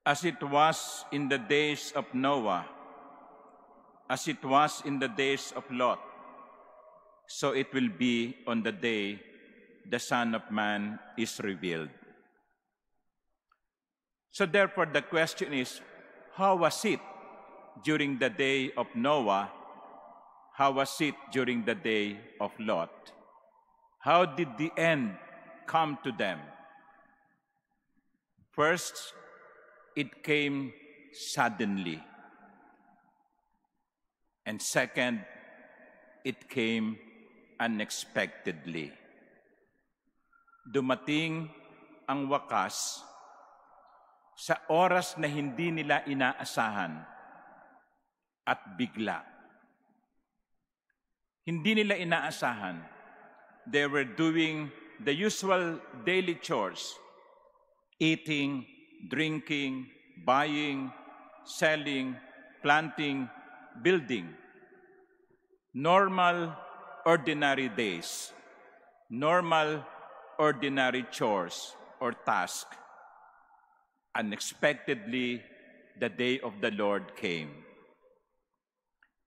As it was in the days of Noah, as it was in the days of Lot, so it will be on the day the Son of Man is revealed. So therefore, the question is, how was it during the day of Noah? How was it during the day of Lot? How did the end come to them? First, it came suddenly. And second, it came unexpectedly. Dumating ang wakas sa oras na hindi nila inaasahan at bigla. Hindi nila inaasahan. They were doing the usual daily chores, eating, drinking, buying, selling, planting, building. Normal, ordinary days. Normal, ordinary chores or tasks. Unexpectedly, the day of the Lord came.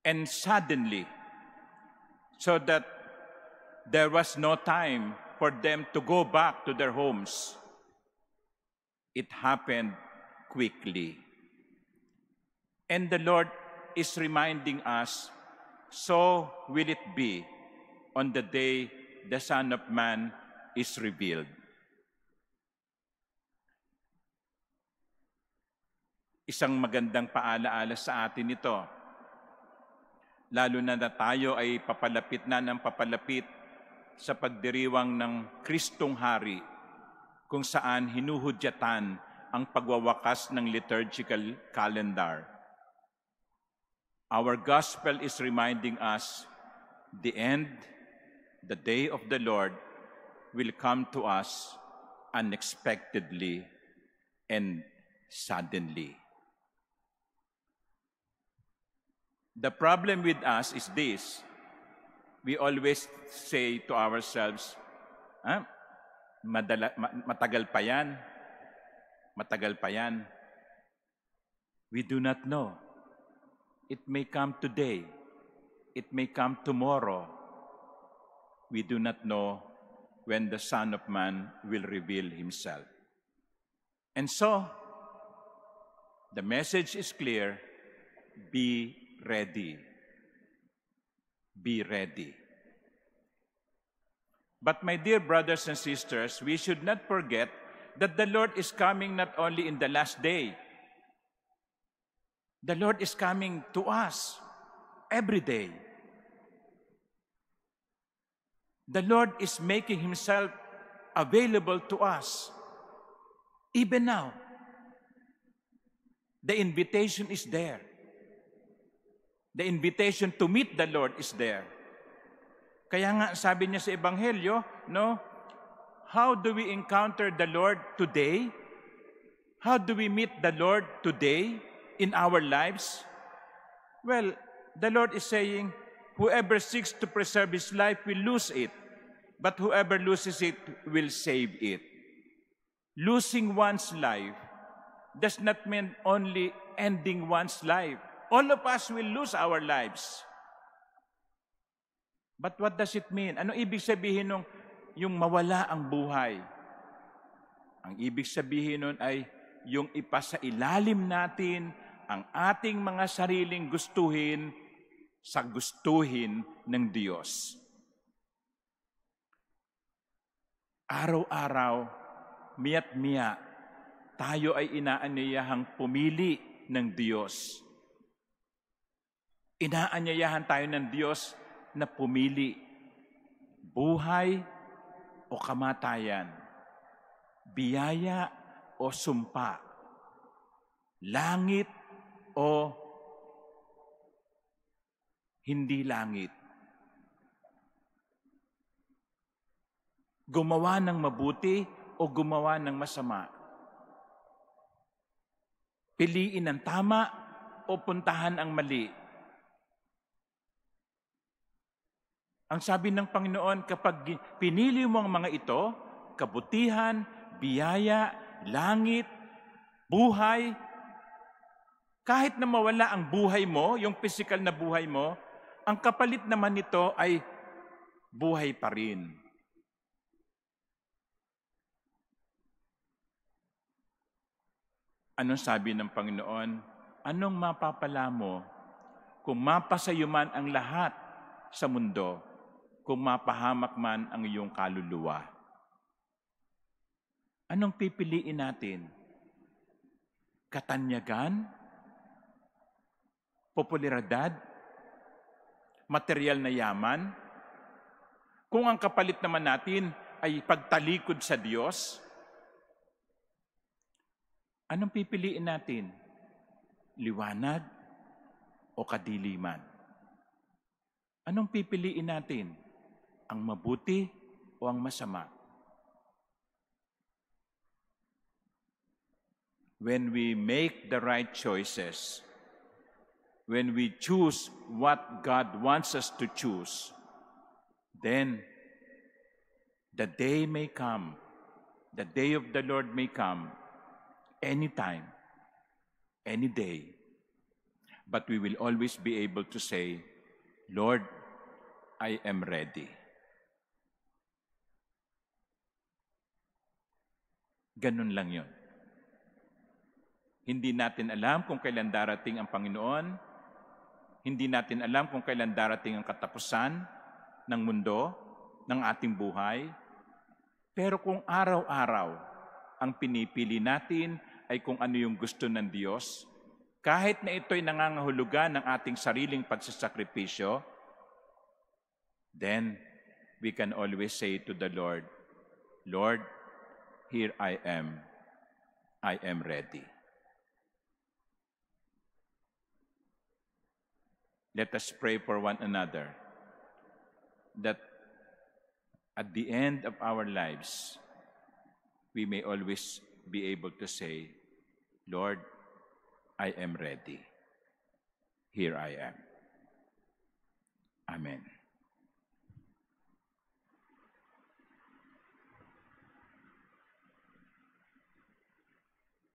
And suddenly, so that there was no time for them to go back to their homes. It happened quickly. And the Lord is reminding us, so will it be on the day the Son of Man is revealed. Isang magandang paalaala sa atin ito, lalo na tayo ay papalapit na ng papalapit sa pagdiriwang ng Kristong Hari, kung saan hinuhudyatan ang pagwawakas ng liturgical calendar. Our gospel is reminding us the end, the day of the Lord, will come to us unexpectedly and suddenly. The problem with us is this. We always say to ourselves, matagal pa yan. Matagal pa yan. We do not know. It may come today. It may come tomorrow. We do not know when the Son of Man will reveal himself. And so, the message is clear. Be ready. Be ready. But my dear brothers and sisters, we should not forget that the Lord is coming not only in the last day. The Lord is coming to us every day. The Lord is making himself available to us even now. The invitation is there. The invitation to meet the Lord is there. Kaya nga sabi niya sa Ebanghelyo, no? How do we encounter the Lord today? How do we meet the Lord today in our lives? Well, the Lord is saying, whoever seeks to preserve his life will lose it, but whoever loses it will save it. Losing one's life does not mean only ending one's life. All of us will lose our lives. But what does it mean? Ano ibig sabihin nung yung mawala ang buhay? Ang ibig sabihin nun ay yung ipasailalim natin ang ating mga sariling gustuhin sa gustuhin ng Diyos. Araw-araw, miya't-miya, tayo ay inaanyayahang pumili ng Diyos. Inaanyayahan tayo ng Diyos na pumili, buhay o kamatayan, biyaya o sumpa, langit o hindi langit. Gumawa ng mabuti o gumawa ng masama. Piliin ang tama o puntahan ang mali. Ang sabi ng Panginoon, kapag pinili mo ang mga ito, kabutihan, biyaya, langit, buhay, Kahit na mawala ang buhay mo, yung physical na buhay mo, ang kapalit naman nito ay buhay pa rin. Anong sabi ng Panginoon? Anong mapapala mo kung mapasayo man ang lahat sa mundo, kung mapahamak man ang iyong kaluluwa? Anong pipiliin natin? Katanyagan? Popularidad? Material na yaman? Kung ang kapalit naman natin ay pagtalikod sa Diyos, anong pipiliin natin? Liwanag o kadiliman? Anong pipiliin natin? Ang mabuti o ang masama? When we make the right choices, when we choose what God wants us to choose, then the day may come, the day of the Lord may come, anytime, any day. But we will always be able to say, Lord, I am ready. Ganun lang yun. Hindi natin alam kung kailan darating ang Panginoon. Hindi natin alam kung kailan darating ang katapusan ng mundo, ng ating buhay. Pero kung araw-araw ang pinipili natin ay kung ano yung gusto ng Diyos, kahit na ito'y nangangahulugan ng ating sariling pagsasakripisyo, then we can always say to the Lord, Lord, here I am ready. Let us pray for one another that at the end of our lives, we may always be able to say, Lord, I am ready. Here I am. Amen.